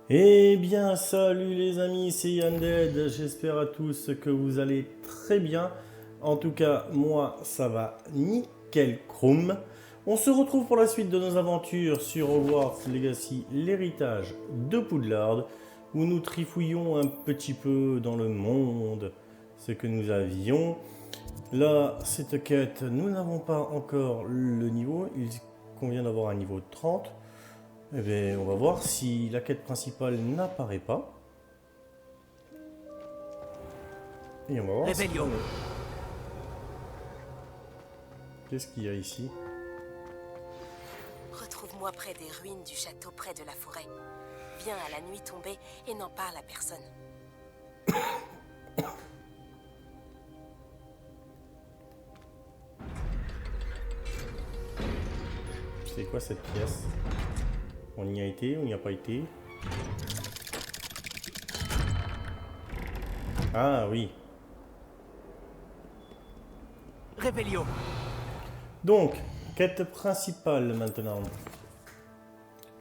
Eh bien, salut les amis, c'est Yanded. J'espère à tous que vous allez très bien. En tout cas, moi, ça va nickel chrome. On se retrouve pour la suite de nos aventures sur Hogwarts Legacy, l'héritage de Poudlard, où nous trifouillons un petit peu dans le monde ce que nous avions. Là, cette quête, nous n'avons pas encore le niveau. Il convient d'avoir un niveau 30. Eh bien, on va voir si la quête principale n'apparaît pas. Et on va voir si Réveillon. Qu'est-ce qu'il y a ici? Retrouve-moi près des ruines du château, près de la forêt. Viens à la nuit tombée et n'en parle à personne. C'est quoi cette pièce? On y a été, on n'y a pas été. Ah oui. Réveillon. Donc, quête principale maintenant.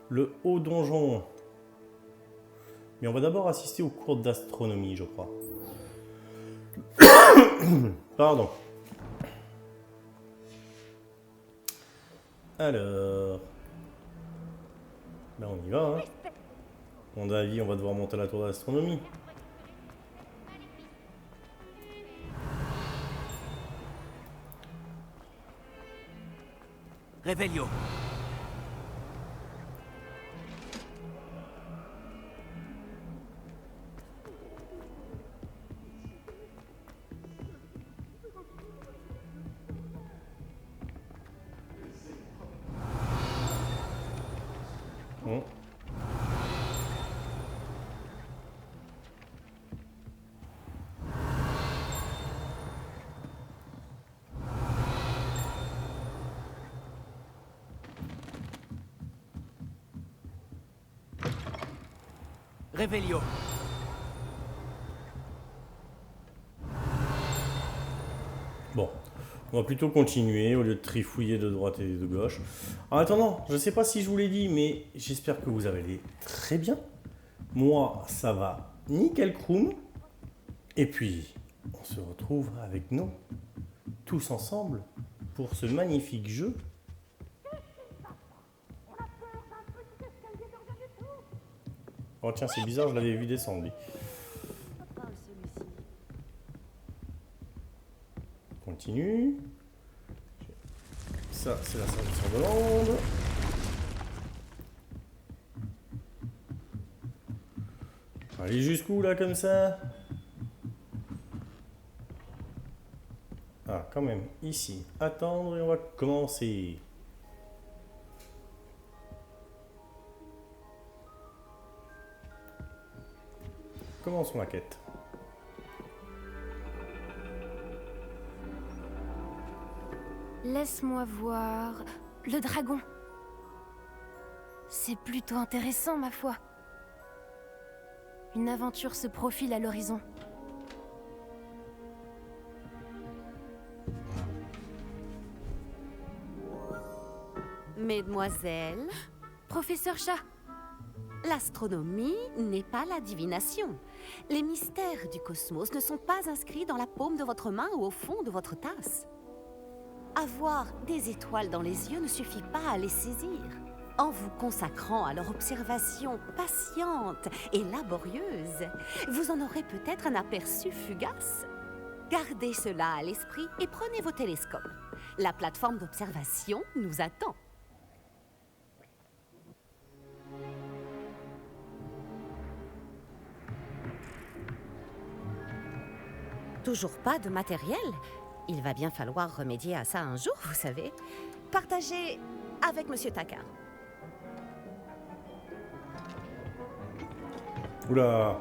Le haut donjon. Mais on va d'abord assister au cours d'astronomie, je crois. Pardon. Alors... Là, on y va, hein. À mon avis, on va devoir monter la tour d'astronomie. Réveillon. Bon. Réveillon. Bon, on va plutôt continuer au lieu de trifouiller de droite et de gauche. En attendant, je ne sais pas si je vous l'ai dit, mais j'espère que vous allez très bien. Moi, ça va nickel chrome. Et puis, on se retrouve avec nous, tous ensemble, pour ce magnifique jeu. Oh tiens, c'est bizarre, je l'avais vu descendre lui. Continue. Ça, c'est la ceinture de l'onde. Allez jusqu'où là comme ça? Ah, quand même, ici. Attendre et on va commencer. Commençons la quête. Laisse-moi voir... Le dragon. C'est plutôt intéressant, ma foi. Une aventure se profile à l'horizon. Mesdemoiselles, Professeur Chat, l'astronomie n'est pas la divination. Les mystères du cosmos ne sont pas inscrits dans la paume de votre main ou au fond de votre tasse. Avoir des étoiles dans les yeux ne suffit pas à les saisir. En vous consacrant à leur observation patiente et laborieuse, vous en aurez peut-être un aperçu fugace. Gardez cela à l'esprit et prenez vos télescopes. La plateforme d'observation nous attend. Toujours pas de matériel? Il va bien falloir remédier à ça un jour, vous savez. Partagez avec Monsieur Takar. Oula.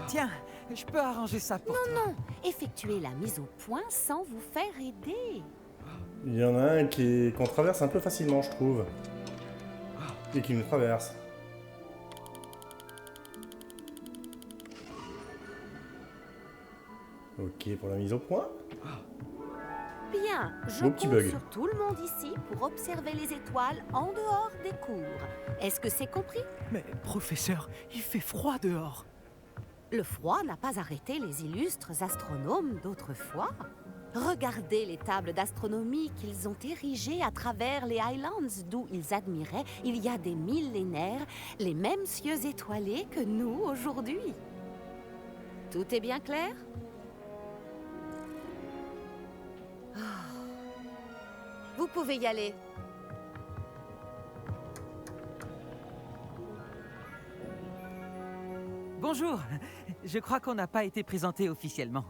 Tiens, je peux arranger ça pour toi. Non, effectuez la mise au point sans vous faire aider. Il y en a un qu'on traverse un peu facilement, je trouve. Et qui nous traverse. Ok, pour la mise au point. Bien, je Beau petit compte bug. sur tout le monde ici pour observer les étoiles en dehors des cours. Est-ce que c'est compris? Mais professeur, il fait froid dehors. Le froid n'a pas arrêté les illustres astronomes d'autrefois. Regardez les tables d'astronomie qu'ils ont érigées à travers les Highlands, d'où ils admiraient, il y a des millénaires, les mêmes cieux étoilés que nous aujourd'hui. Tout est bien clair? Ah. Vous pouvez y aller. Bonjour, je crois qu'on n'a pas été présenté officiellement.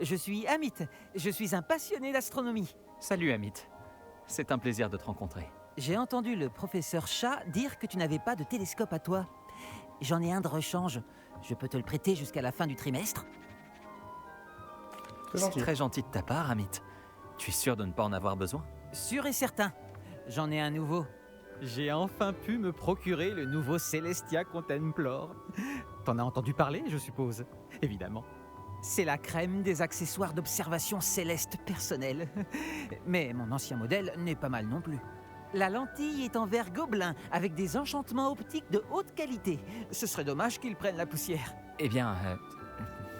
Je suis Amit, je suis un passionné d'astronomie. Salut Amit, c'est un plaisir de te rencontrer. J'ai entendu le professeur Chat dire que tu n'avais pas de télescope à toi. J'en ai un de rechange. Je peux te le prêter jusqu'à la fin du trimestre? C'est C'est gentil. très gentil de ta part, Amit. Tu es sûr de ne pas en avoir besoin? Sûr et certain. J'en ai un nouveau. J'ai enfin pu me procurer le nouveau Celestia Contemplor. T'en as entendu parler, je suppose? Évidemment. C'est la crème des accessoires d'observation céleste personnelle. Mais mon ancien modèle n'est pas mal non plus. La lentille est en verre gobelin, avec des enchantements optiques de haute qualité. Ce serait dommage qu'ils prennent la poussière. Eh bien,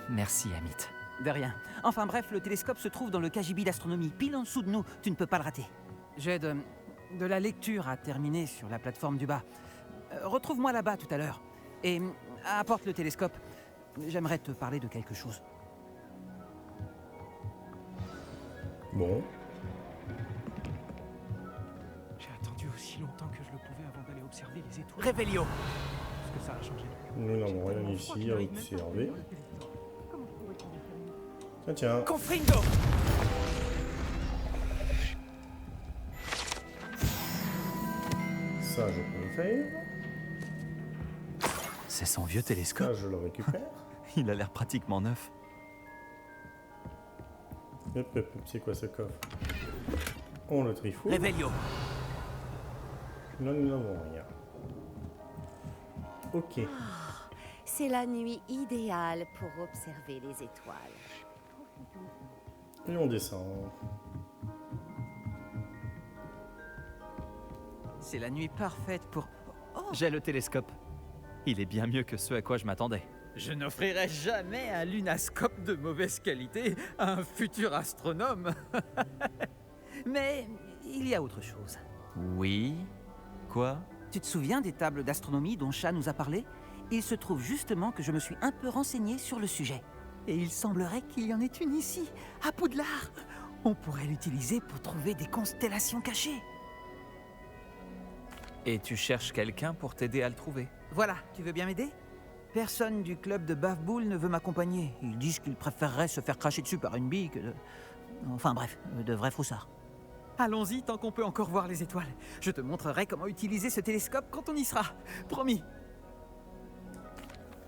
merci Amit. De rien. Enfin bref, le télescope se trouve dans le KGB d'astronomie, pile en dessous de nous. Tu ne peux pas le rater. J'ai de la lecture à terminer sur la plateforme du bas. Retrouve-moi là-bas tout à l'heure. Et apporte le télescope. J'aimerais te parler de quelque chose. Bon. J'ai attendu aussi longtemps que je le pouvais avant d'aller observer les étoiles. Révélio. Est-ce que ça a changé? Nous n'avons rien ici à observer. Tiens, tiens. Confringo. Ça, je peux le faire. C'est son vieux Ça, télescope. je le récupère. Il a l'air pratiquement neuf. Hop, hop, hop, c'est quoi ce coffre? On le trifouille. Révélio. Là, nous n'avons rien. Ok. C'est la nuit idéale pour observer les étoiles. Et on descend. C'est la nuit parfaite pour... J'ai le télescope. Il est bien mieux que ce à quoi je m'attendais. Je n'offrirai jamais un lunascope de mauvaise qualité à un futur astronome. Mais il y a autre chose. Oui? Quoi? Tu te souviens des tables d'astronomie dont Chat nous a parlé? Il se trouve justement que je me suis un peu renseigné sur le sujet. Et il semblerait qu'il y en ait une ici, à Poudlard. On pourrait l'utiliser pour trouver des constellations cachées. Et tu cherches quelqu'un pour t'aider à le trouver? Voilà, tu veux bien m'aider? Personne du club de Bafboul ne veut m'accompagner. Ils disent qu'ils préféreraient se faire cracher dessus par une bille que de... Enfin bref, de vrais froussards. Allons-y tant qu'on peut encore voir les étoiles. Je te montrerai comment utiliser ce télescope quand on y sera. Promis.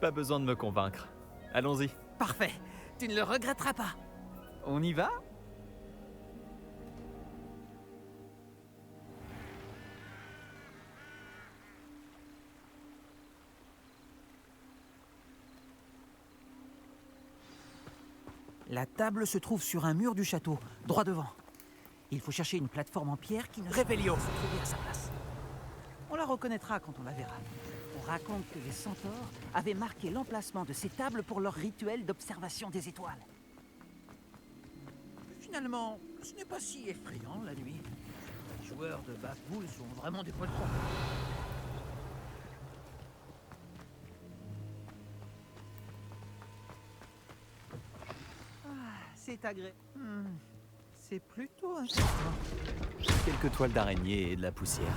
Pas besoin de me convaincre. Allons-y. Parfait. Tu ne le regretteras pas. On y va? La table se trouve sur un mur du château, droit devant. Il faut chercher une plateforme en pierre qui ne Révélio se trouver à sa place. On la reconnaîtra quand on la verra. On raconte que les centaures avaient marqué l'emplacement de ces tables pour leur rituel d'observation des étoiles. Finalement, ce n'est pas si effrayant la nuit. Les joueurs de Bafboul sont vraiment des poitrons. C'est agréable. C'est plutôt inquiétant. Quelques toiles d'araignée et de la poussière.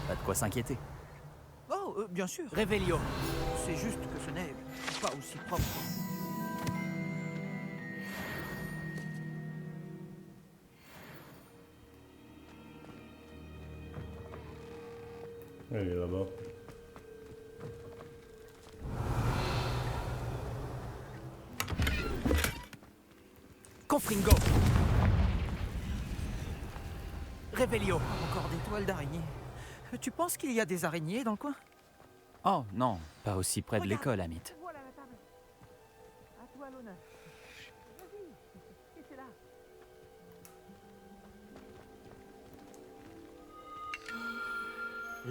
Pas de quoi s'inquiéter. Oh, bien sûr. Révélio. C'est juste que ce n'est pas aussi propre. Elle est là-bas. Confringo. Révélio. Encore des toiles d'araignée. Tu penses qu'il y a des araignées dans le coin? Oh non, pas aussi près de Regarde. l'école, Amit. Voilà la table. À toi l'honneur. Vas-y, laissez-la.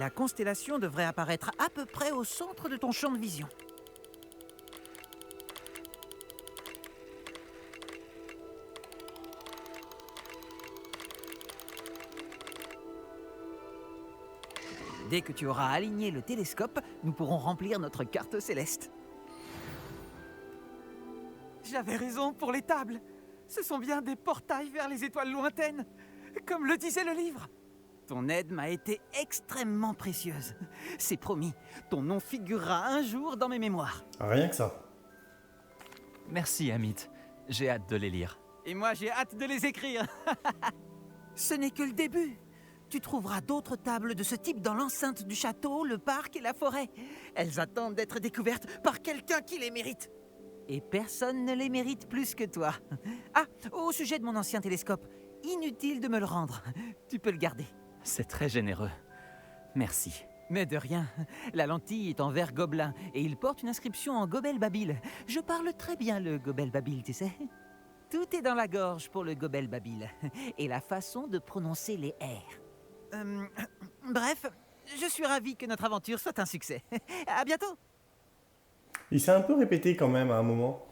La constellation devrait apparaître à peu près au centre de ton champ de vision. Dès que tu auras aligné le télescope, nous pourrons remplir notre carte céleste. J'avais raison pour les tables. Ce sont bien des portails vers les étoiles lointaines, comme le disait le livre. Ton aide m'a été extrêmement précieuse. C'est promis, ton nom figurera un jour dans mes mémoires. Rien que ça. Merci, Amit. J'ai hâte de les lire. Et moi, j'ai hâte de les écrire. Ce n'est que le début. Tu trouveras d'autres tables de ce type dans l'enceinte du château, le parc et la forêt. Elles attendent d'être découvertes par quelqu'un qui les mérite. Et personne ne les mérite plus que toi. Ah, au sujet de mon ancien télescope, inutile de me le rendre. Tu peux le garder. C'est très généreux. Merci. Mais de rien. La lentille est en verre gobelin et il porte une inscription en gobel babil. Je parle très bien le gobel babil, tu sais. Tout est dans la gorge pour le gobel babil. Et la façon de prononcer les R. Bref, je suis ravi que notre aventure soit un succès. À bientôt. Il s'est un peu répété quand même à un moment.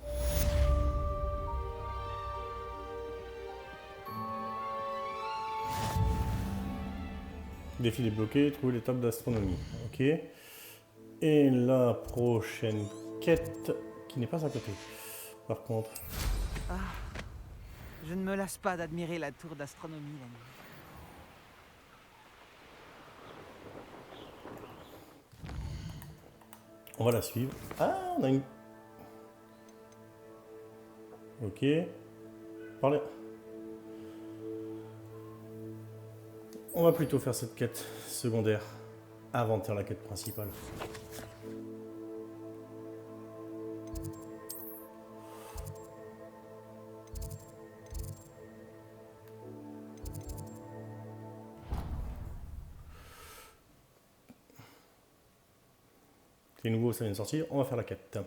Défi débloqué, trouver les tables d'astronomie. Ok. Et la prochaine quête, qui n'est pas à côté. Par contre. Je ne me lasse pas d'admirer la tour d'astronomie la nuit. On va la suivre. Ah, on a une... Ok. Parlez. On va plutôt faire cette quête secondaire avant de faire la quête principale. C'est nouveau, ça vient de sortir. On va faire la quête.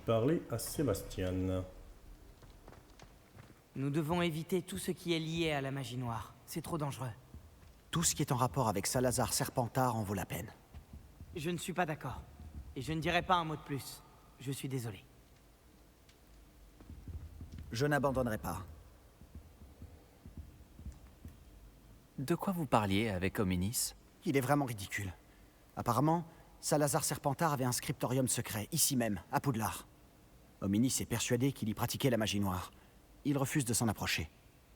Parler à Sébastien. Nous devons éviter tout ce qui est lié à la magie noire. C'est trop dangereux. Tout ce qui est en rapport avec Salazar Serpentard en vaut la peine. Je ne suis pas d'accord. Et je ne dirai pas un mot de plus. Je suis désolé. Je n'abandonnerai pas. De quoi vous parliez avec Hominis? Il est vraiment ridicule. Apparemment, Salazar Serpentard avait un scriptorium secret, ici même, à Poudlard. Hominis est persuadé qu'il y pratiquait la magie noire. Il refuse de s'en approcher.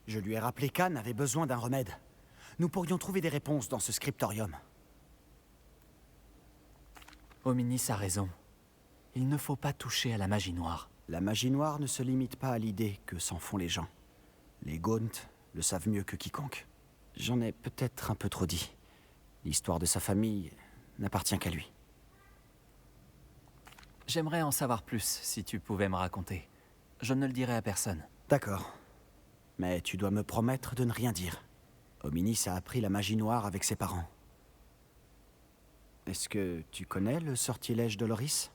Je lui ai rappelé qu'Anne avait besoin d'un remède. Nous pourrions trouver des réponses dans ce scriptorium. Hominis a raison. Il ne faut pas toucher à la magie noire. La magie noire ne se limite pas à l'idée que s'en font les gens. Les Gaunt le savent mieux que quiconque. J'en ai peut-être un peu trop dit. L'histoire de sa famille n'appartient qu'à lui. J'aimerais en savoir plus, si tu pouvais me raconter. Je ne le dirai à personne. D'accord. Mais tu dois me promettre de ne rien dire. Hominis a appris la magie noire avec ses parents. Est-ce que tu connais le sortilège de Loris?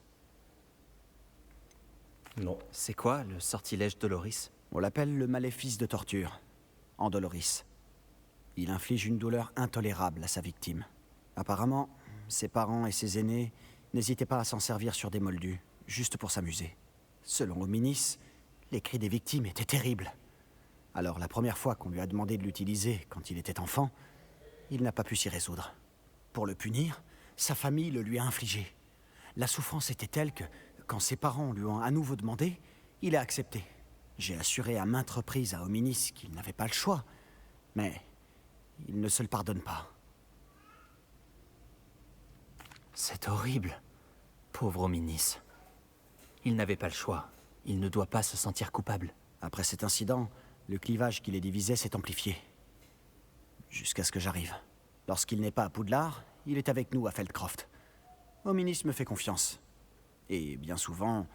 Non. C'est quoi, le sortilège de Loris? On l'appelle le maléfice de torture, Andoloris. Il inflige une douleur intolérable à sa victime. Apparemment, ses parents et ses aînés n'hésitaient pas à s'en servir sur des moldus, juste pour s'amuser. Selon Hominis, les cris des victimes étaient terribles. Alors la première fois qu'on lui a demandé de l'utiliser quand il était enfant, il n'a pas pu s'y résoudre. Pour le punir, sa famille le lui a infligé. La souffrance était telle que, quand ses parents lui ont à nouveau demandé, il a accepté. J'ai assuré à maintes reprises à Hominis qu'il n'avait pas le choix, mais il ne se le pardonne pas. C'est horrible. Pauvre Hominis. Il n'avait pas le choix. Il ne doit pas se sentir coupable. Après cet incident, le clivage qui les divisait s'est amplifié. Jusqu'à ce que j'arrive. Lorsqu'il n'est pas à Poudlard, il est avec nous à Feldcroft. Hominis me fait confiance. Et bien souvent,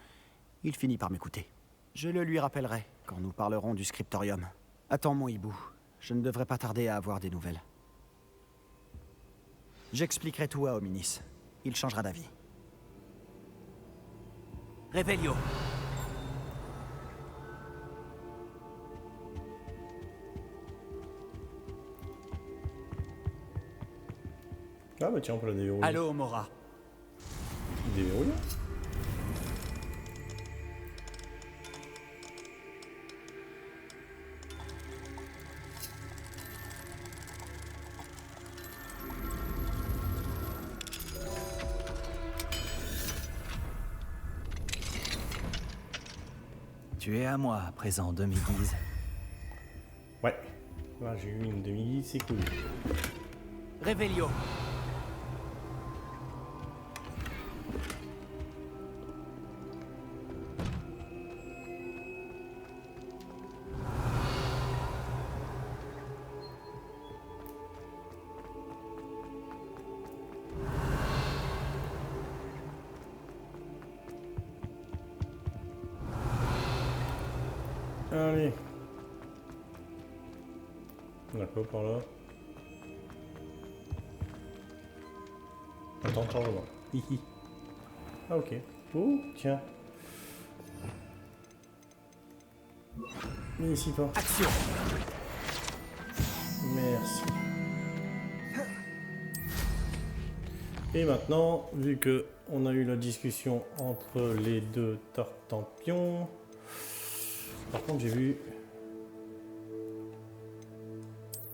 il finit par m'écouter. Je le lui rappellerai quand nous parlerons du scriptorium. Attends mon hibou, je ne devrais pas tarder à avoir des nouvelles. J'expliquerai tout à Hominis. Il changera d'avis. Réveillon. Ah bah tiens, on peut la déverrouiller. Allô, Mora. Déverrouiller. Tu es à moi à présent, demi-guise. Ouais. Là, j'ai eu une demi-guise, c'est cool. Réveillon. Allez. On a quoi par là? Attends, changement. Hihi. Ah ok. Oh, tiens. Mais ici pas. Action. Merci. Et maintenant, vu que on a eu la discussion entre les deux tartampions, par contre j'ai vu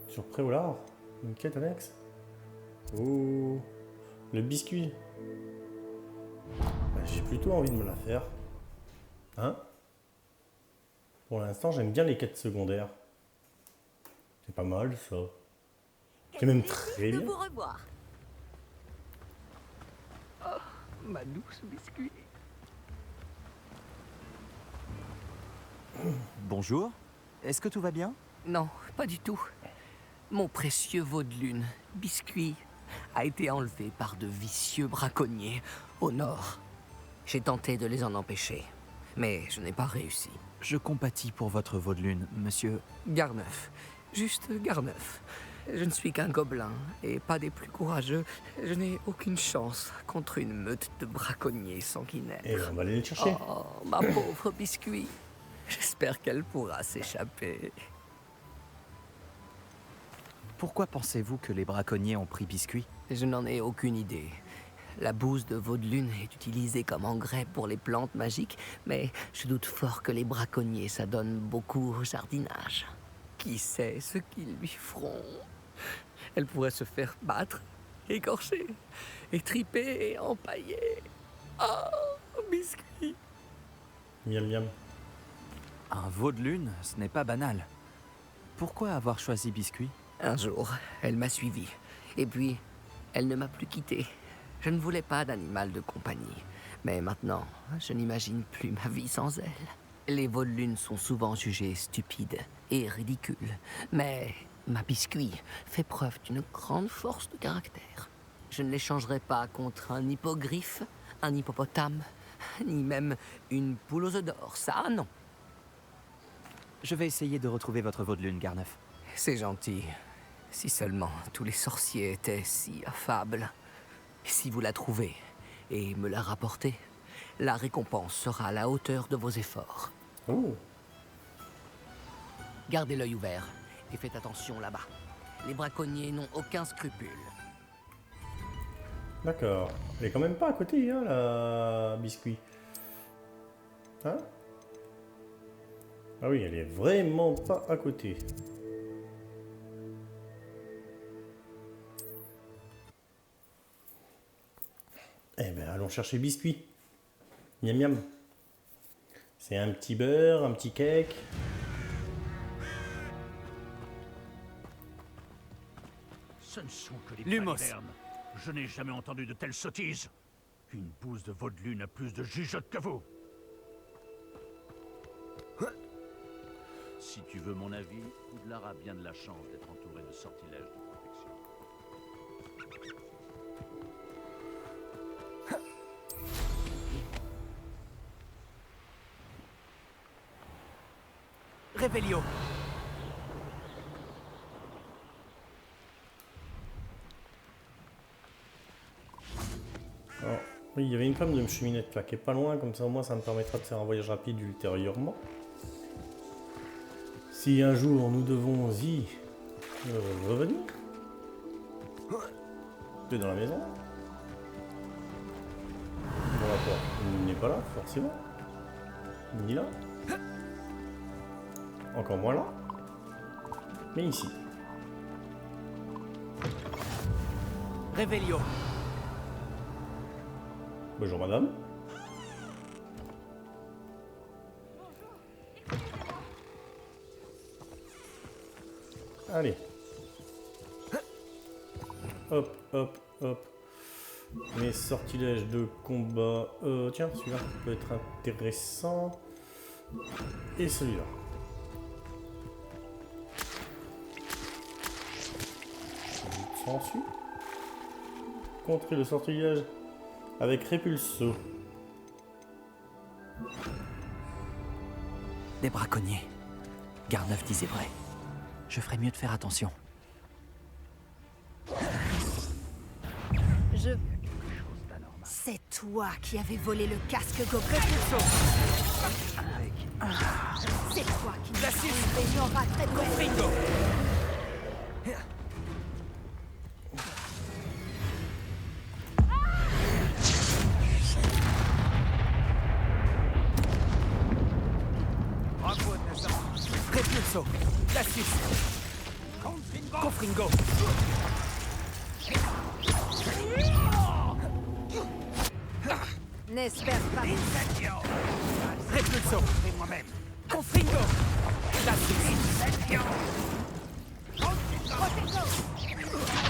sur Préolard une quête annexe. Oh, le biscuit. Bah, j'ai plutôt envie de me la faire. Hein? Pour l'instant, j'aime bien les quêtes secondaires. C'est pas mal ça. C'est même très de bien. vous revoir. Ma douce biscuit. Bonjour. Est-ce que tout va bien? Non, pas du tout. Mon précieux veau de lune, Biscuit, a été enlevé par de vicieux braconniers au nord. J'ai tenté de les en empêcher, mais je n'ai pas réussi. Je compatis pour votre veau de lune, monsieur. Garneuf, juste Garneuf. Je ne suis qu'un gobelin, et pas des plus courageux. Je n'ai aucune chance contre une meute de braconniers sanguinaires. Et on va aller le chercher. Oh, ma pauvre Biscuit. J'espère qu'elle pourra s'échapper. Pourquoi pensez-vous que les braconniers ont pris Biscuit? Je n'en ai aucune idée. La bouse de veau de lune est utilisée comme engrais pour les plantes magiques, mais je doute fort que les braconniers s'adonnent beaucoup au jardinage. Qui sait ce qu'ils lui feront? Elle pourrait se faire battre, écorcher, étriper et empailler. Oh, Biscuit! Miam miam. Un veau de lune, ce n'est pas banal. Pourquoi avoir choisi Biscuit? Un jour, elle m'a suivi. Et puis, elle ne m'a plus quitté. Je ne voulais pas d'animal de compagnie. Mais maintenant, je n'imagine plus ma vie sans elle. Les veaux de lune sont souvent jugés stupides et ridicules. Mais ma Biscuit fait preuve d'une grande force de caractère. Je ne l'échangerai pas contre un hippogriffe, un hippopotame, ni même une poule aux œufs d'or. Ça, non. Je vais essayer de retrouver votre veau de lune, Garneuf. C'est gentil. Si seulement tous les sorciers étaient si affables. Si vous la trouvez et me la rapportez, la récompense sera à la hauteur de vos efforts. Oh. Gardez l'œil ouvert et faites attention là-bas. Les braconniers n'ont aucun scrupule. D'accord. Elle est quand même pas à côté, hein, la Biscuit. Hein? Ah oui, elle est vraiment pas à côté. Eh ben, allons chercher Biscuit. Miam miam. C'est un petit beurre, un petit cake. Ce ne sont que des Lumos. balivernes. Je n'ai jamais entendu de telles sottises. Une bouse de veau de lune a plus de jugeote que vous. Si tu veux mon avis, Poudlard a bien de la chance d'être entouré de sortilèges de protection. Réveillon. Alors, oui, il y avait une femme de cheminette là qui est pas loin, comme ça au moins ça me permettra de faire un voyage rapide ultérieurement. Si un jour nous devons y revenir. Tu es dans la maison. Bon, rapport. Il n'est pas là, forcément. Ni là. Encore moins là. Mais ici. Réveillon. Bonjour madame. Allez. Hop, hop, hop. Mes sortilèges de combat. Tiens, celui-là peut être intéressant. Et celui-là. S'ensuit. Contrer le sortilège avec Répulso. Des braconniers. Garneuf disait vrai. Je ferais mieux de faire attention. C'est toi qui avais volé le casque Goblet. C'est toi qui nous as enlevé Nora Treadwell. Repulso. Glacius. Confringo. N'espère pas. Repulso. Et moi-même. Confringo. Glacius.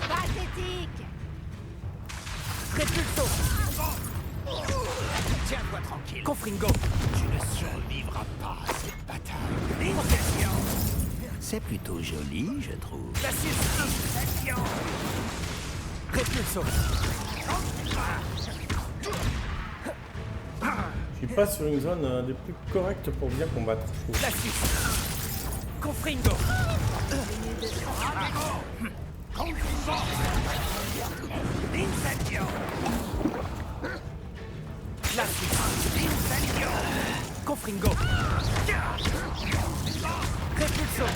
Pathétique. Repulso. Tiens-toi tranquille. Confringo. Tu ne survivras pas à cette bataille. C'est plutôt joli, je trouve. Glacius. Repulso. Je suis pas sur une zone des plus correctes pour bien combattre. je trouve. Glacius. Confringo. Incendio. Glacius. Incendio. Confringo. Repulso.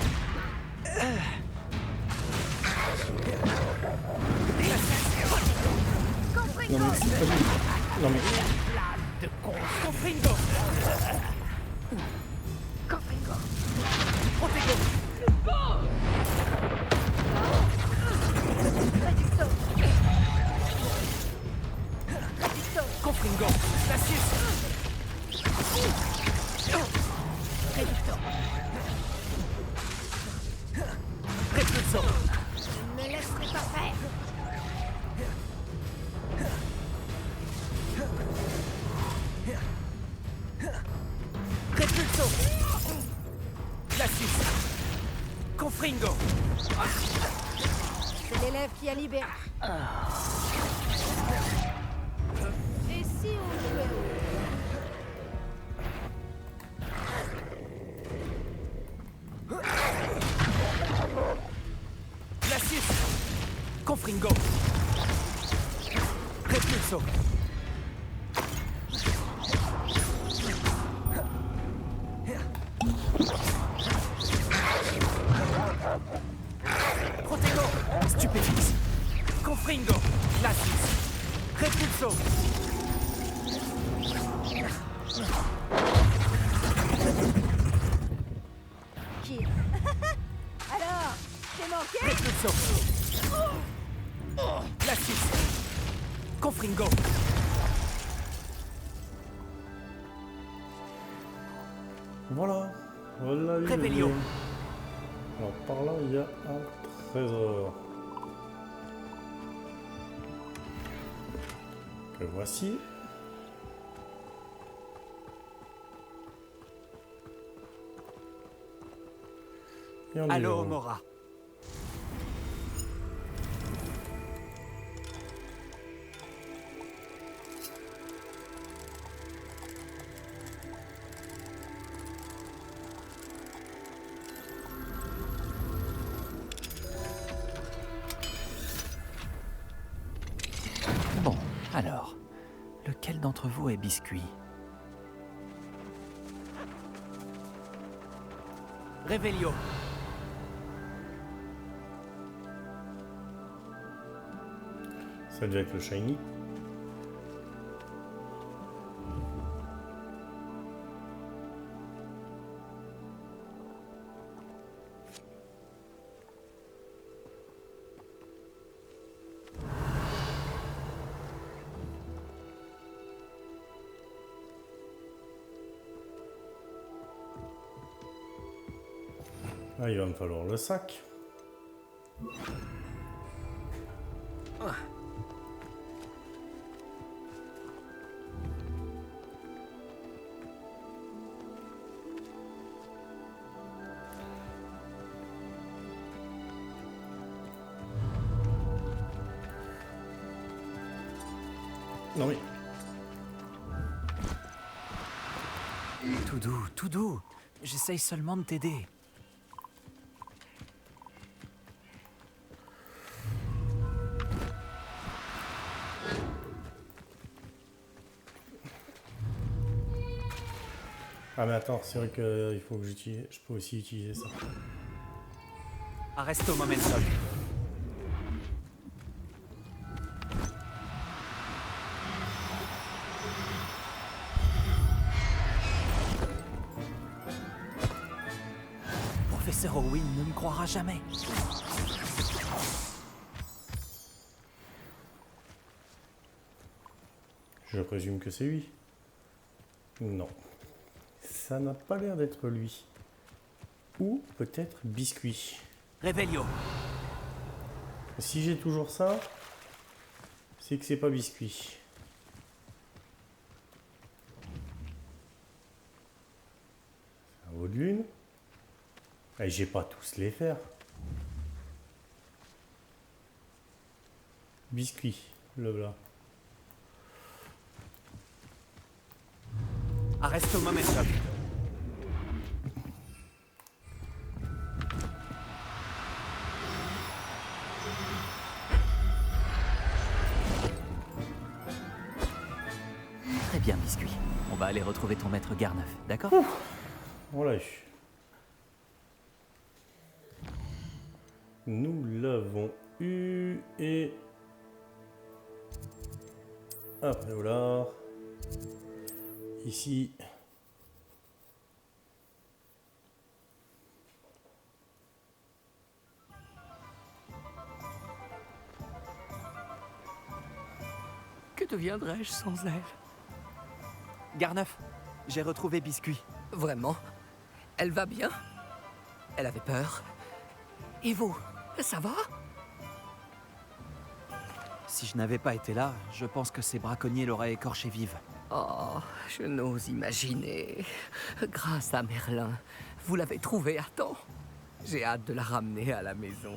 Non mais c'est pas lui. Non mais... Confringo. Confringo. Protego. Confringo. Glacius. Repulso. Ne me laisserai pas faire. Repulso. Glacius. Confringo. C'est l'élève qui a libéré. Et si on jouait Glacius. Confringo. Repulso. Protego. Stupéfix. Confringo. Glacius. Repulso. qui Alors, t'es manqué? Repulso. Glacius. Confringo. Voilà. Voilà les Rébellion. amis. Alors par là, il y a un trésor. Que voici. Et on y Allô, va. Mora. Bon, alors, lequel d'entre vous est biscuit? Réveillon. Ça devait être le shiny. Ah, il va me falloir le sac. Non mais... Tout doux. J'essaye seulement de t'aider. Ah mais attends, c'est vrai qu'il faut que j'utilise... Je peux aussi utiliser ça. Arresto momentum. Professeur Owen ne me croira jamais. Je présume que c'est lui. Non. Ça n'a pas l'air d'être lui. Ou peut-être Biscuit. Réveillon. Si j'ai toujours ça, c'est que c'est pas Biscuit. Un haut de lune. Et j'ai pas tous les faire. Biscuit, le là. Arresto momentum. Très bien, Biscuit. On va aller retrouver ton maître Garneuf, d'accord? On l'a eu. Nous l'avons eu et... Après voilà. Ici. Que deviendrais-je sans elle? Garneuf, j'ai retrouvé Biscuit. Vraiment? Elle va bien? Elle avait peur. Et vous, ça va? Si je n'avais pas été là, je pense que ces braconniers l'auraient écorchée vive. Oh, je n'ose imaginer. Grâce à Merlin, vous l'avez trouvée à temps. J'ai hâte de la ramener à la maison.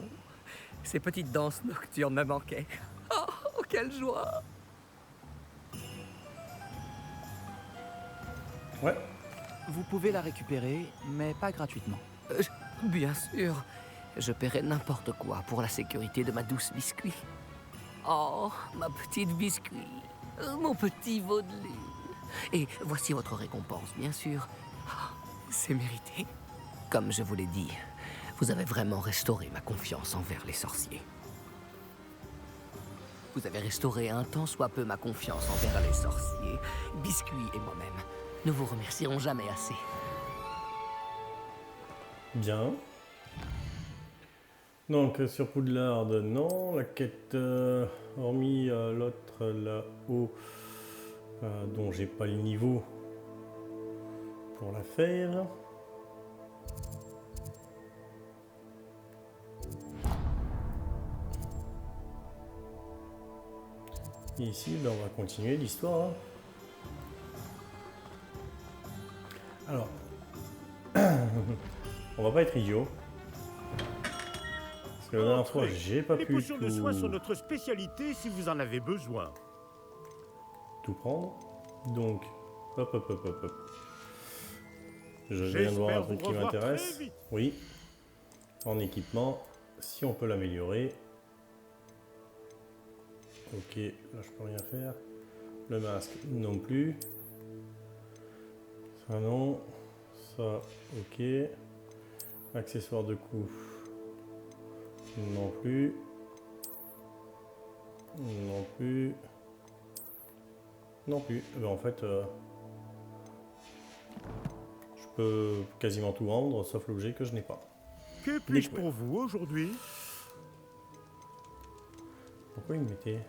Ces petites danses nocturnes me manquaient. Oh, quelle joie! Ouais. Vous pouvez la récupérer, mais pas gratuitement. Bien sûr. Je paierai n'importe quoi pour la sécurité de ma douce Biscuit. Oh, ma petite Biscuit. Mon petit veau de lune. Et voici votre récompense, bien sûr. Oh, c'est mérité. Comme je vous l'ai dit, vous avez vraiment restauré ma confiance envers les sorciers. Vous avez restauré un tant soit peu ma confiance envers les sorciers. Biscuit et moi-même, nous vous remercierons jamais assez. Bien. Donc sur Poudlard, non. La quête, hormis l'autre là-haut, dont j'ai pas le niveau pour la faire. Et ici, ben, on va continuer l'histoire. Hein. Alors, on va pas être idiot. Parce que la dernière fois, j'ai pas pu Les potions de soins tout... sont notre spécialité si vous en avez besoin. tout prendre. Donc, hop, hop, hop, hop, hop. Je viens de voir un truc qui m'intéresse. Oui. En équipement, si on peut l'améliorer. Ok, là je peux rien faire. Le masque non plus. Ça non. Ça ok. Accessoire de cou non plus. Non plus. Non plus. Eh ben, en fait, je peux quasiment tout vendre, sauf l'objet que je n'ai pas. Que puis-je pour vous aujourd'hui? Pourquoi il me mettait...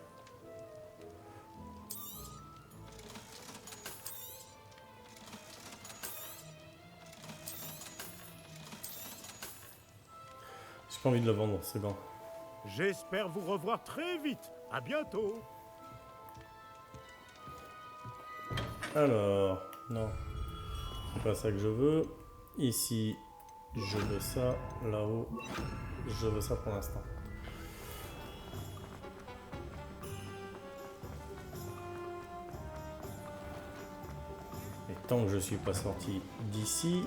J'ai pas envie de le vendre, ce gant. J'espère vous revoir très vite. À bientôt. Alors, non. C'est pas ça que je veux. Ici, je veux ça. Là-haut, je veux ça pour l'instant. Et tant que je suis pas sorti d'ici,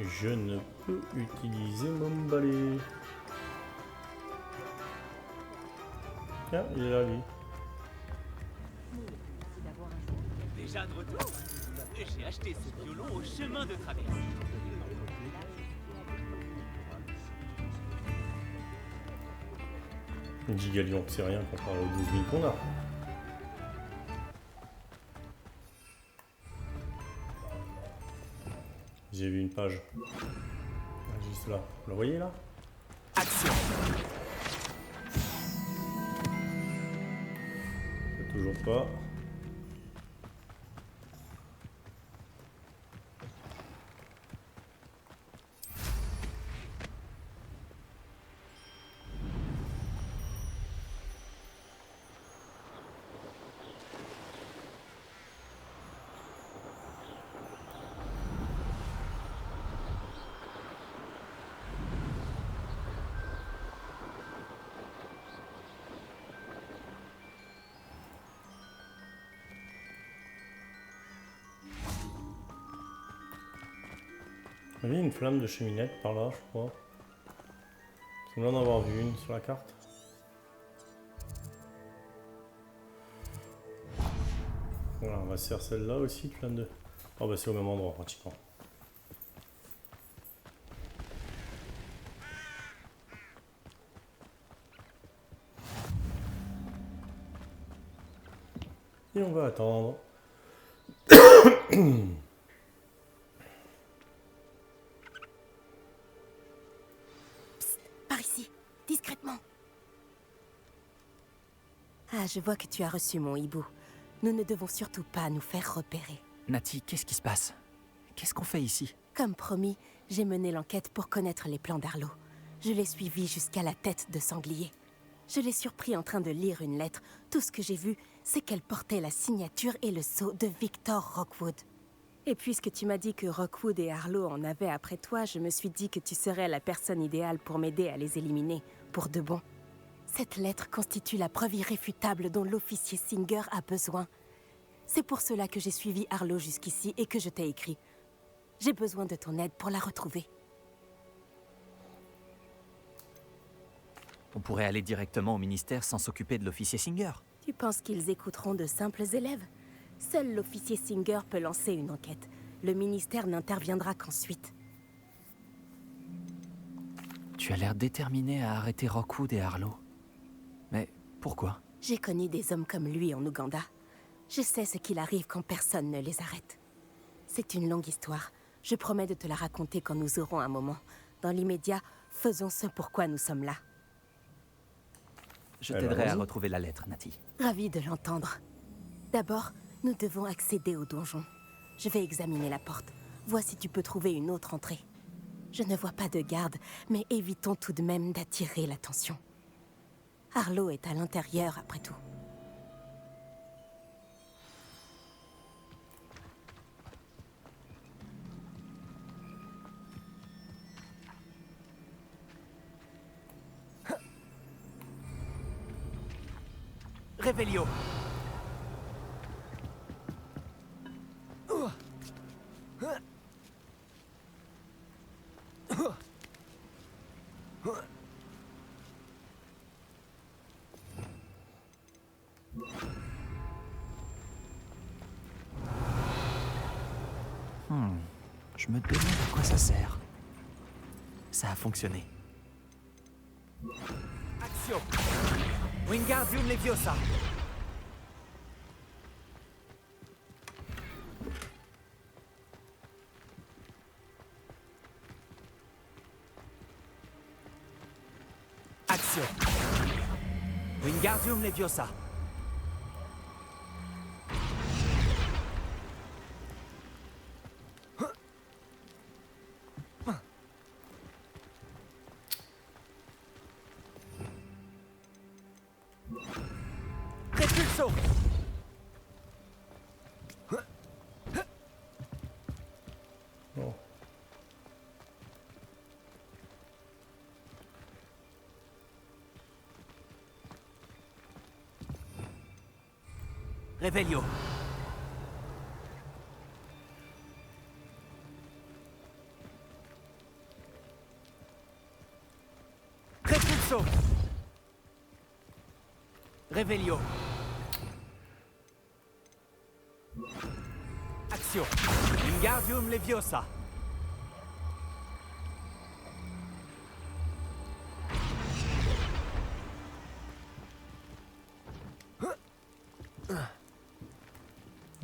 je ne peux utiliser mon balai. Tiens, il est là, lui. Déjà de retour. J'ai acheté ce violon au chemin de traverse. Une gigalion, c'est rien comparé aux 12 000 qu'on a. J'ai vu une page. Juste là. Vous la voyez là? Action. Toujours pas. Il y avait une flamme de cheminette par là, je crois. Il semble en avoir vu une sur la carte. Voilà, on va se faire celle-là aussi, flamme de... Oh bah c'est au même endroit pratiquement. Et on va attendre. Par ici, discrètement. Ah, je vois que tu as reçu mon hibou. Nous ne devons surtout pas nous faire repérer. Nati, qu'est-ce qui se passe? Qu'est-ce qu'on fait ici? Comme promis, j'ai mené l'enquête pour connaître les plans d'Arlo. Je l'ai suivi jusqu'à la tête de sanglier. Je l'ai surpris en train de lire une lettre. Tout ce que j'ai vu, c'est qu'elle portait la signature et le sceau de Victor Rockwood. Et puisque tu m'as dit que Rockwood et Arlo en avaient après toi, je me suis dit que tu serais la personne idéale pour m'aider à les éliminer, pour de bon. Cette lettre constitue la preuve irréfutable dont l'officier Singer a besoin. C'est pour cela que j'ai suivi Arlo jusqu'ici et que je t'ai écrit. J'ai besoin de ton aide pour la retrouver. On pourrait aller directement au ministère sans s'occuper de l'officier Singer. Tu penses qu'ils écouteront de simples élèves? Seul l'officier Singer peut lancer une enquête. Le ministère n'interviendra qu'ensuite. Tu as l'air déterminé à arrêter Rockwood et Arlo. Mais pourquoi? J'ai connu des hommes comme lui en Ouganda. Je sais ce qu'il arrive quand personne ne les arrête. C'est une longue histoire. Je promets de te la raconter quand nous aurons un moment. Dans l'immédiat, faisons ce pourquoi nous sommes là. Je t'aiderai à retrouver la lettre, Nati. Ravi de l'entendre. D'abord, nous devons accéder au donjon. Je vais examiner la porte. Vois si tu peux trouver une autre entrée. Je ne vois pas de garde, mais évitons tout de même d'attirer l'attention. Arlo est à l'intérieur, après tout. Réveillon. Je me demande à quoi ça sert. Ça a fonctionné. Action. Wingardium Leviosa. Action. Wingardium Leviosa. Repulso. Bon. Revelio. Repulso. Revelio. Action. Wingardium Leviosa.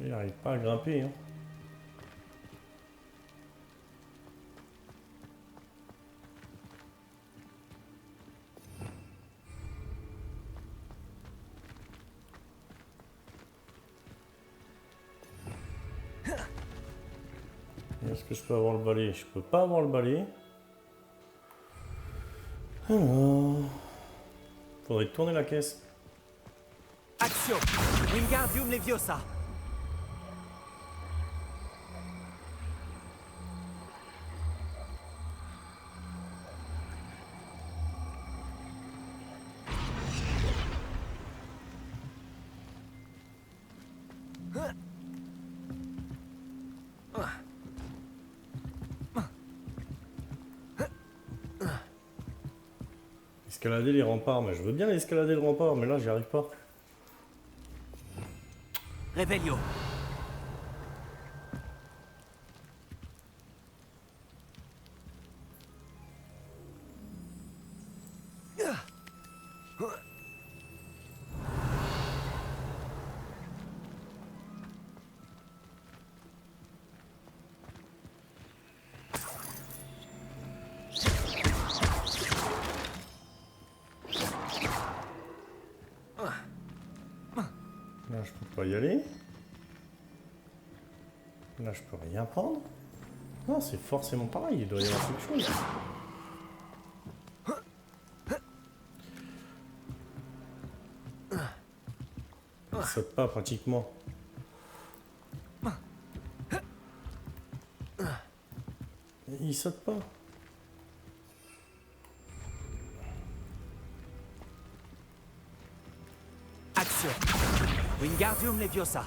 Il n'arrive pas à grimper. Hein. Est-ce que je peux avoir le balai? Je peux pas avoir le balai. Alors... Faudrait tourner la caisse. Action. Wingardium Leviosa. Escalader les remparts, mais je veux bien escalader le rempart, mais là j'y arrive pas. Revelio. Là je peux pas y aller. Là je peux rien prendre. Non, c'est forcément pareil, il doit y avoir quelque chose. Il saute pas pratiquement. Il saute pas. Action. Wingardium Leviosa.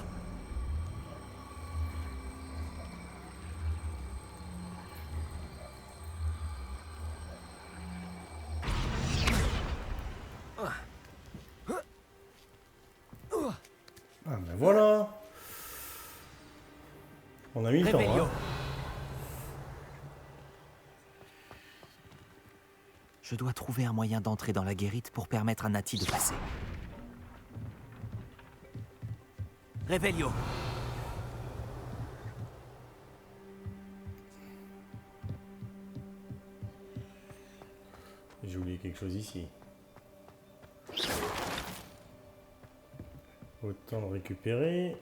Ah ben voilà. On a mis le temps. Hein. Je dois trouver un moyen d'entrer dans la guérite pour permettre à Nati de passer. Revelio. J'ai oublié quelque chose ici. Autant le récupérer.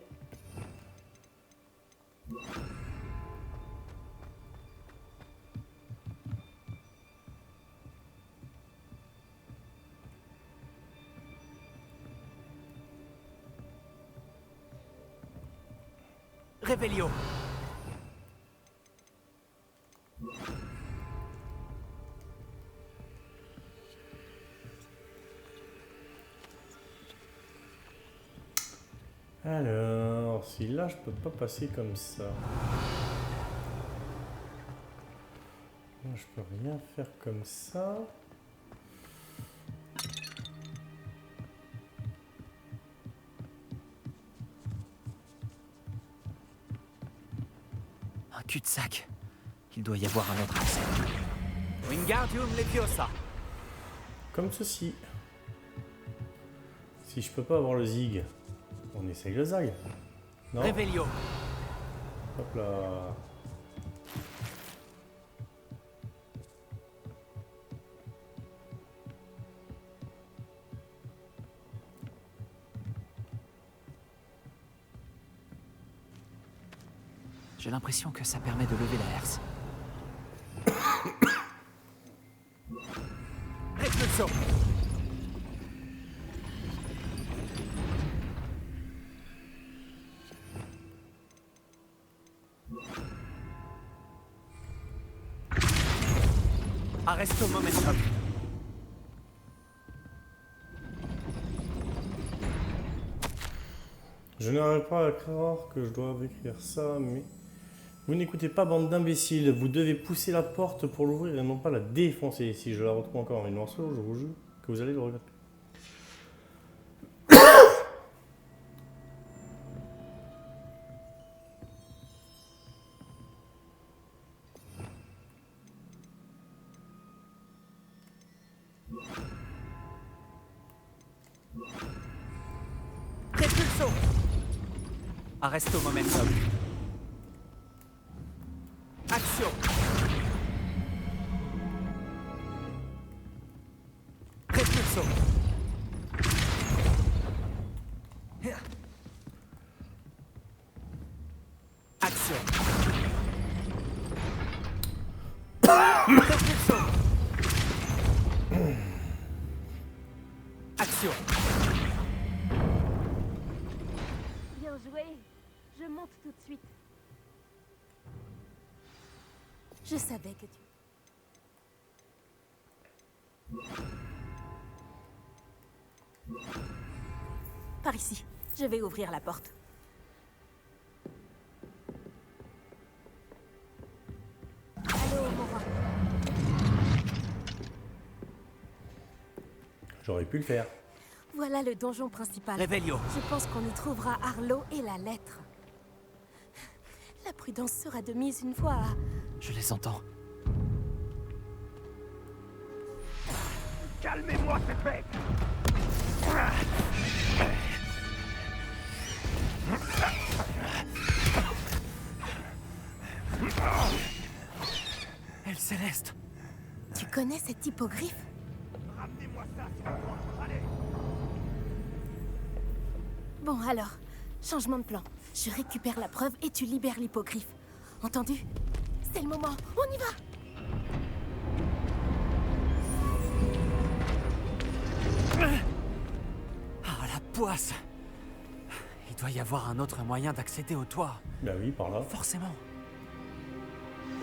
Revelio. Alors, si là je peux pas passer comme ça. Là je peux rien faire comme ça. Un cul-de-sac. Il doit y avoir un autre accès. Wingardium Leviosa. Comme ceci. Si je peux pas avoir le zig, on essaye le zag. Non. Réveillon. Hop là. J'ai l'impression que ça permet de lever la herse. Réflexion. Arresto momentum. Je n'arrive pas à croire que je dois écrire ça, mais... Vous n'écoutez pas, bande d'imbéciles. Vous devez pousser la porte pour l'ouvrir et non pas la défoncer. Si je la retrouve encore en une morceau, je vous jure que vous allez le regretter. Repulso. Arresto momentum. Action. Repulso. Action. Repulso. Action. Bien joué. Je monte tout de suite. Je savais que tu... Par ici. Je vais ouvrir la porte. Allô, Mora. J'aurais pu le faire. Voilà le donjon principal. Réveillon. Je pense qu'on y trouvera Arlo et la lettre. La prudence sera de mise une fois à... Je les entends. Calmez-moi, cette bête! Elle Céleste. Tu connais cet hippogriffe? Ramenez-moi ça, s'il vous plaît. Allez! Bon, alors, changement de plan. Je récupère la preuve et tu libères l'hippogriffe. Entendu? C'est le moment, on y va! Ah, la poisse! Il doit y avoir un autre moyen d'accéder au toit. Bah oui, par là. Forcément.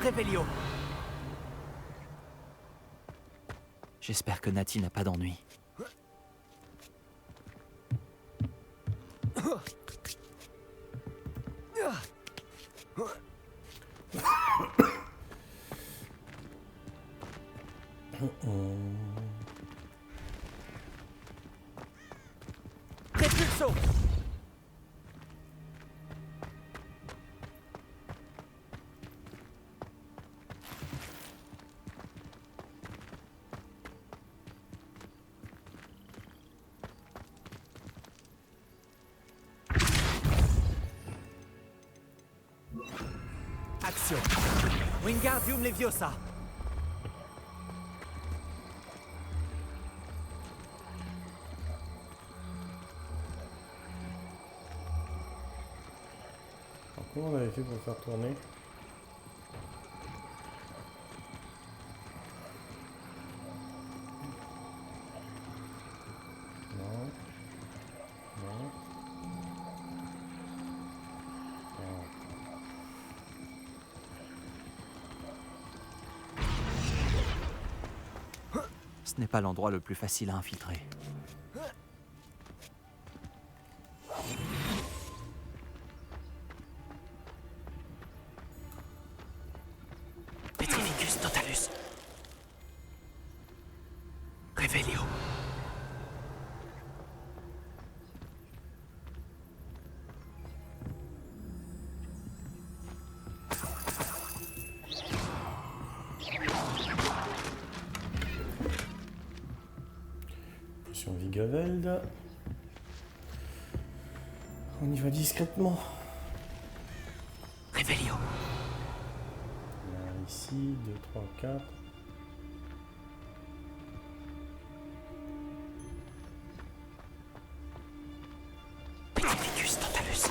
Réveillon. J'espère que Nati n'a pas d'ennui. Repulso. Action. Wingardium Leviosa. Alors, comment on avait fait pour le faire tourner? Non. Non. Ce n'est pas l'endroit le plus facile à infiltrer. Petrificus totalus. Réveillon. Potion Vigaveld. On y va discrètement. Réveillon. Ici, 2, 3, 4. Pitiflicus Tantalus.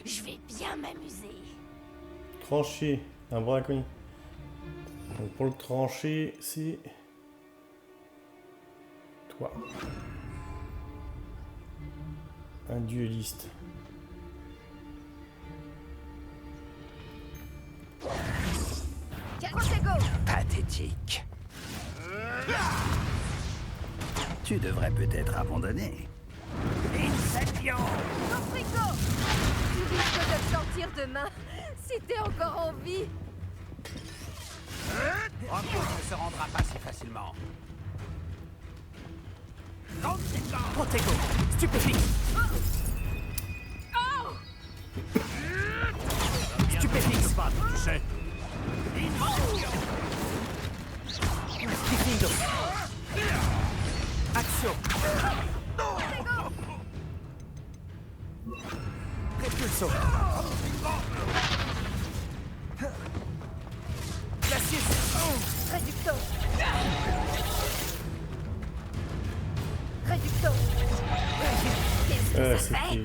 Je vais bien m'amuser. Trancher, un braconnier. Donc pour le trancher, c'est toi. Un dueliste. Pathétique. Tu devrais peut-être abandonner. Incendio! Confringo! Tu risques de te sortir demain si t'es encore en vie. Rocco ne se rendra pas si facilement. Protego. Stupéfique. Stupéfixe. Tu sais. Stifindo. Action. Repulso. Glacius. Réducto. Réducto. Qu'est-ce que ça fait?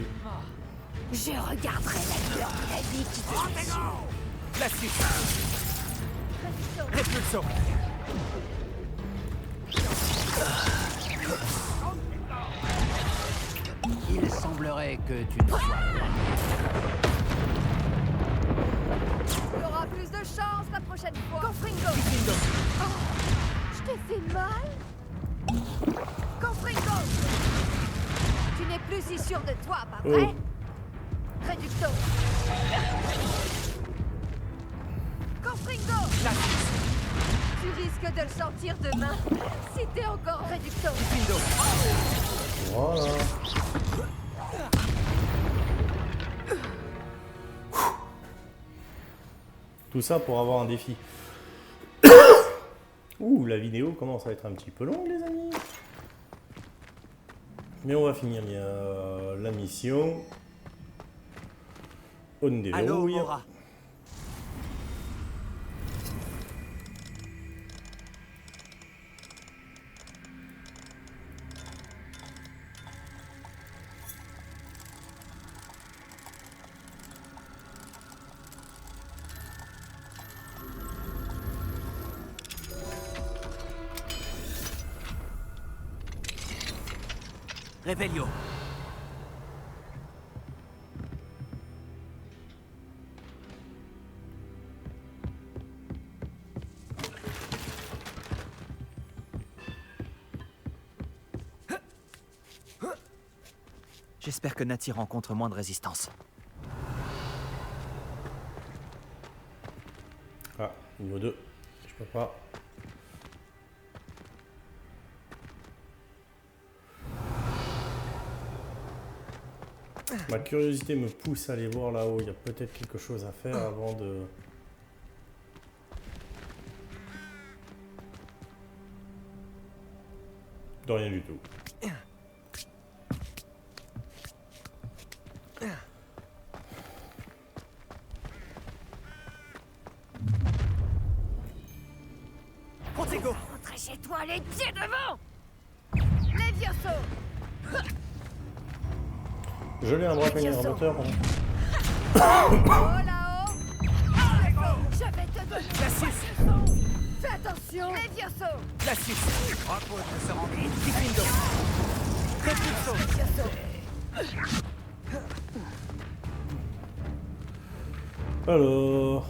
Je regarderai la lueur de la vie qui te suit. Glacius. Repulso. Il semblerait que tu ne sois pas. Tu auras plus de chance la prochaine fois. Confringo. Oh, je t'ai fait mal. Confringo. Tu n'es plus si sûr de toi, pas vrai? Réducto. Confringo. Tu risques de le sortir demain si t'es encore réducto. Voilà. Tout ça pour avoir un défi. Ouh, la vidéo commence à être un petit peu longue, les amis. Mais on va finir bien la mission. On déverrouille. Allô, Mora. Réveillon. J'espère que Nati rencontre moins de résistance. Ah, niveau 2. Je peux pas. Ma curiosité me pousse à aller voir là-haut. Il y a peut-être quelque chose à faire avant de... De rien du tout. Protego. Rentrez chez toi les pieds devant. Levioso. Je l'ai un braconnier en moteur. Oh là-haut. Je vais te donner. Glacius. Fais attention. Levioso. Glacius. Rocco ne se rend pas. Diffindo. Repulso. Alors...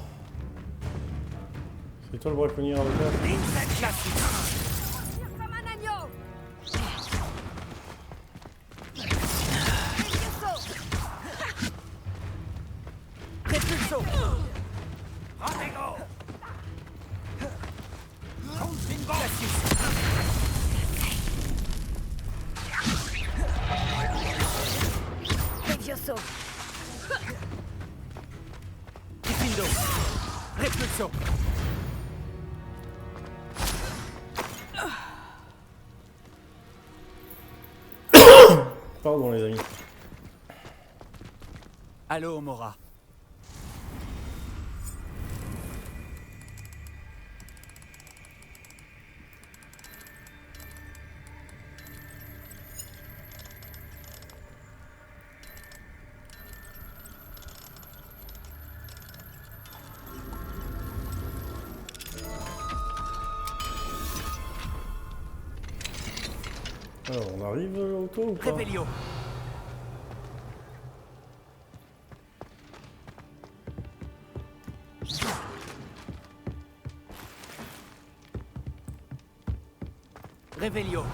C'est toi le braconnier en moteur? Glacius. Tire comme un agneau. Repulso. Protego. Glacius. Levioso. Diffindo. Repulso. Pardon les amis. Allô, Mora. Alors, on arrive au toit ou pas? Réveillon. Réveillon.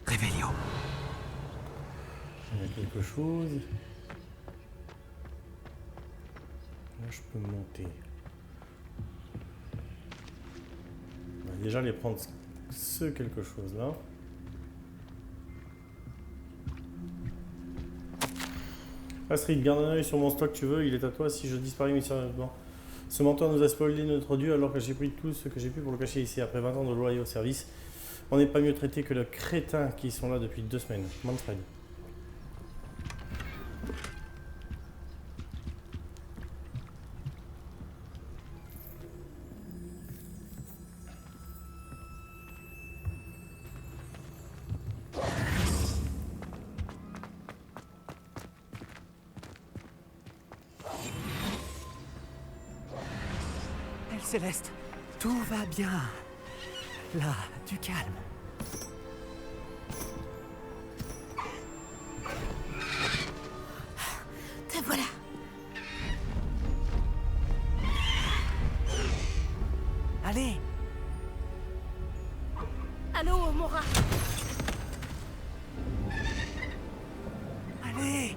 Réveillon. Il y a quelque chose. Là, je peux monter. On va déjà aller prendre ce quelque chose là. Astrid, garde un œil sur mon stock, tu veux, il est à toi si je disparais mystérieusement. Ce menteur nous a spoilé notre dieu alors que j'ai pris tout ce que j'ai pu pour le cacher ici. Après 20 ans de loyaux service, on n'est pas mieux traité que le crétin qui sont là depuis 2 semaines. Manfred. Céleste, tout va bien. Là, du calme. Te voilà. Allez. Allô, Mora. Allez.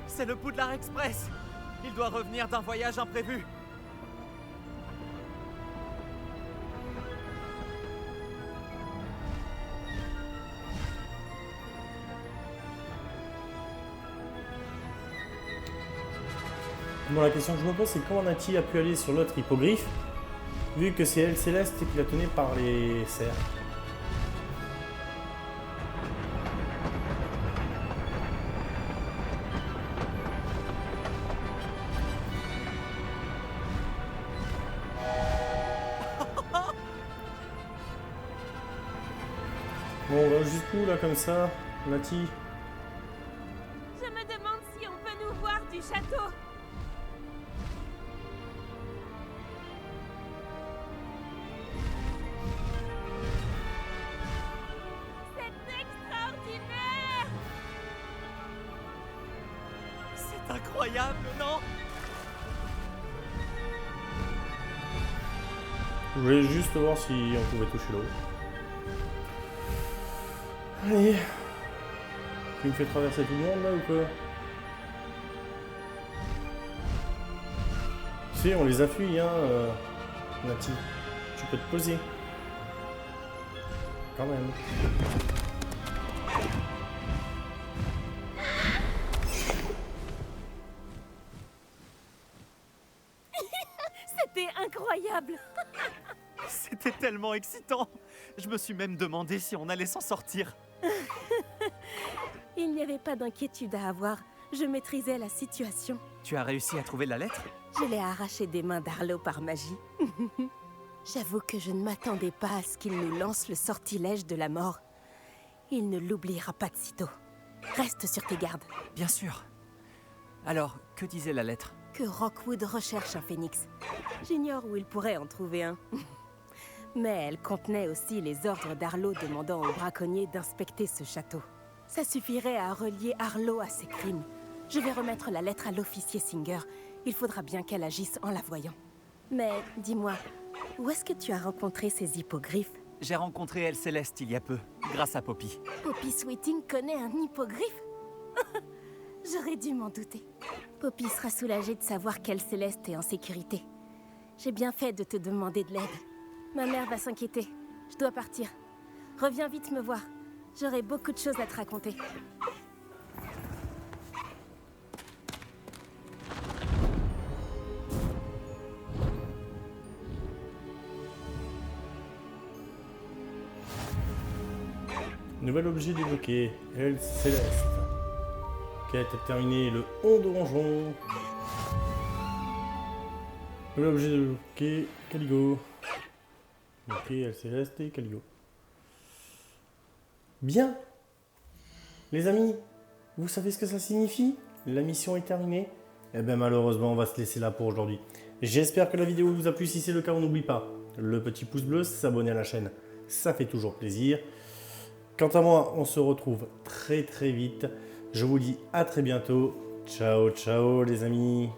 C'est le Poudlard Express. Il doit revenir d'un voyage imprévu. Bon, la question que je me pose, c'est comment Nati a pu aller sur l'autre hippogriffe, vu que c'est elle, Céleste, qui la tenait par les serres. Bon, on va jusqu'où là comme ça, Nati? Je me demande si on peut nous voir du château. C'est extraordinaire! C'est incroyable, non? Je voulais juste voir si on pouvait toucher l'eau. Allez. Tu me fais traverser tout le monde là ou quoi? Tu sais, on les a fuis, hein, Nati. Tu peux te poser. Quand même. C'était incroyable! C'était tellement excitant. Je me suis même demandé si on allait s'en sortir. Il n'y avait pas d'inquiétude à avoir. Je maîtrisais la situation. Tu as réussi à trouver la lettre? Je l'ai arrachée des mains d'Arlo par magie. J'avoue que je ne m'attendais pas à ce qu'il nous lance le sortilège de la mort. Il ne l'oubliera pas de sitôt. Reste sur tes gardes. Bien sûr. Alors, que disait la lettre? Que Rockwood recherche un phénix. J'ignore où il pourrait en trouver un. Mais elle contenait aussi les ordres d'Arlo demandant aux braconniers d'inspecter ce château. Ça suffirait à relier Arlo à ses crimes. Je vais remettre la lettre à l'officier Singer. Il faudra bien qu'elle agisse en la voyant. Mais dis-moi, où est-ce que tu as rencontré ces hippogriffes? J'ai rencontré Elle Céleste il y a peu, grâce à Poppy. Poppy Sweeting connaît un hippogriffe? J'aurais dû m'en douter. Poppy sera soulagée de savoir qu'Elle Céleste est en sécurité. J'ai bien fait de te demander de l'aide. Ma mère va s'inquiéter. Je dois partir. Reviens vite me voir. J'aurai beaucoup de choses à te raconter. Nouvel objet débloqué, Elle Céleste. Quête terminée, le 11 donjon. Nouvel objet débloqué, Caligo. Ok, Elle Céleste et Caligo. Bien. Les amis, vous savez ce que ça signifie? La mission est terminée. Eh bien malheureusement, on va se laisser là pour aujourd'hui. J'espère que la vidéo vous a plu. Si c'est le cas, on n'oublie pas le petit pouce bleu, s'abonner à la chaîne. Ça fait toujours plaisir. Quant à moi, on se retrouve très vite. Je vous dis à très bientôt. Ciao, ciao les amis.